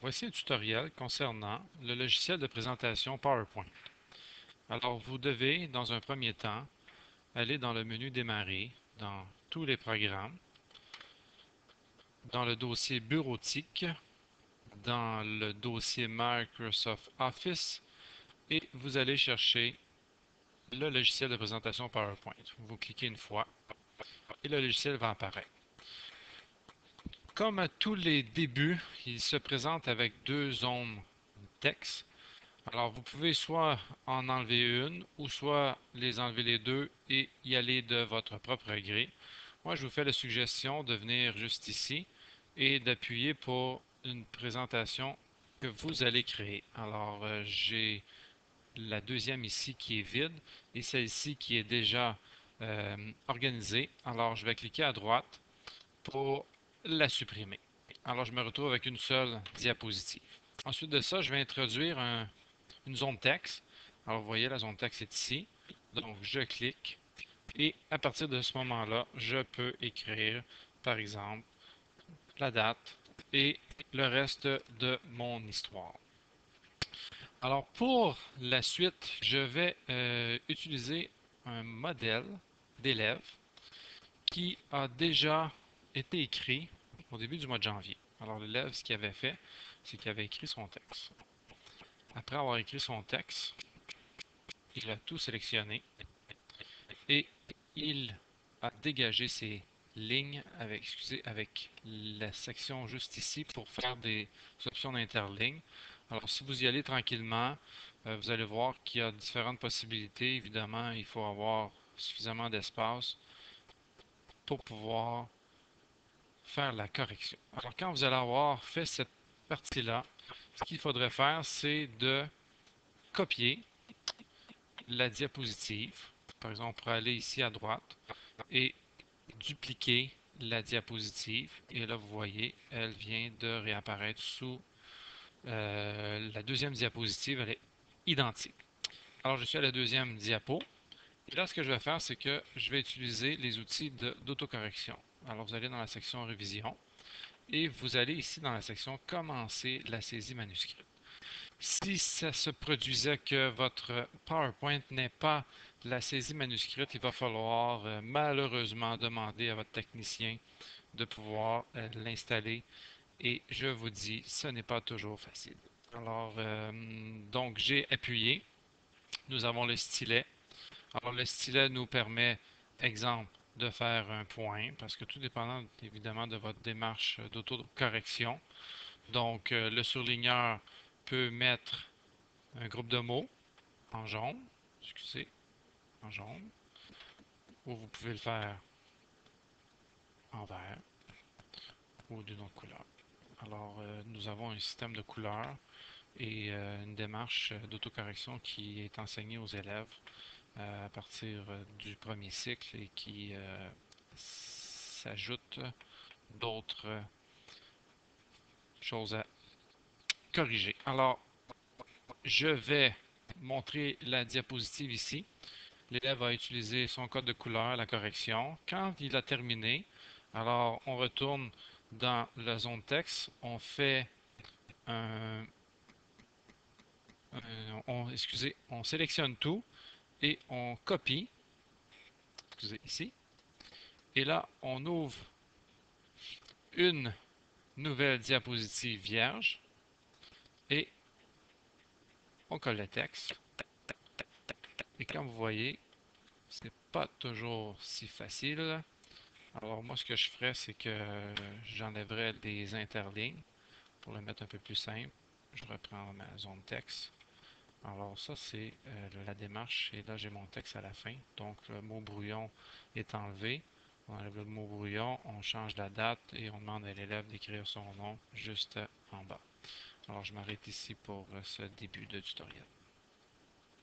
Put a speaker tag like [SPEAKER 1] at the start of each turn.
[SPEAKER 1] Voici un tutoriel concernant le logiciel de présentation PowerPoint. Alors, vous devez, dans un premier temps, aller dans le menu Démarrer, dans Tous les programmes, dans le dossier Bureautique, dans le dossier Microsoft Office, et vous allez chercher le logiciel de présentation PowerPoint. Vous cliquez une fois et le logiciel va apparaître. Comme à tous les débuts, il se présente avec deux zones texte. Alors, vous pouvez soit en enlever une ou soit les enlever les deux et y aller de votre propre gré. Moi, je vous fais la suggestion de venir juste ici et d'appuyer pour une présentation que vous allez créer. Alors, j'ai la deuxième ici qui est vide et celle-ci qui est déjà organisée. Alors, je vais cliquer à droite pour la supprimer. Alors, je me retrouve avec une seule diapositive. Ensuite de ça, je vais introduire une zone texte. Alors, vous voyez, la zone texte est ici. Donc, je clique et à partir de ce moment-là, je peux écrire, par exemple, la date et le reste de mon histoire. Alors, pour la suite, je vais utiliser un modèle d'élève qui a déjà été écrit au début du mois de janvier. Alors, l'élève, ce qu'il avait fait, c'est qu'il avait écrit son texte. Après avoir écrit son texte, il a tout sélectionné et il a dégagé ses lignes avec, excusez, avec la section juste ici pour faire des options d'interligne. Alors, si vous y allez tranquillement, vous allez voir qu'il y a différentes possibilités. Évidemment, il faut avoir suffisamment d'espace pour pouvoir faire la correction. Alors, quand vous allez avoir fait cette partie-là, ce qu'il faudrait faire, c'est de copier la diapositive. Par exemple, on pourrait aller ici à droite et dupliquer la diapositive. Et là, vous voyez, elle vient de réapparaître sous la deuxième diapositive. Elle est identique. Alors, je suis à la deuxième diapo. Et là, ce que je vais faire, c'est que je vais utiliser les outils d'autocorrection. Alors, vous allez dans la section Révision et vous allez ici dans la section Commencer la saisie manuscrite. Si ça se produisait que votre PowerPoint n'est pas la saisie manuscrite, il va falloir malheureusement demander à votre technicien de pouvoir l'installer et je vous dis, ce n'est pas toujours facile. Alors, donc j'ai appuyé. Nous avons le stylet. Alors, le stylet nous permet, exemple, de faire un point, parce que tout dépendant évidemment de votre démarche d'autocorrection. Donc, le surligneur peut mettre un groupe de mots en jaune, excusez, en jaune, ou vous pouvez le faire en vert ou d'une autre couleur. Alors, nous avons un système de couleurs et une démarche d'autocorrection qui est enseignée aux élèves à partir du premier cycle et qui s'ajoute d'autres choses à corriger. Alors, je vais montrer la diapositive ici. L'élève va utiliser son code de couleur, la correction. Quand il a terminé, alors on retourne dans la zone texte, on fait un, excusez, on sélectionne tout et on copie, excusez, ici. Et là, on ouvre une nouvelle diapositive vierge et on colle le texte. Et comme vous voyez, ce n'est pas toujours si facile. Alors moi, ce que je ferais, c'est que j'enlèverais des interlignes pour le mettre un peu plus simple. Je reprends ma zone texte. Alors ça, c'est la démarche. Et là, j'ai mon texte à la fin. Donc, le mot brouillon est enlevé. On enlève le mot brouillon, on change la date et on demande à l'élève d'écrire son nom juste en bas. Alors, je m'arrête ici pour ce début de tutoriel.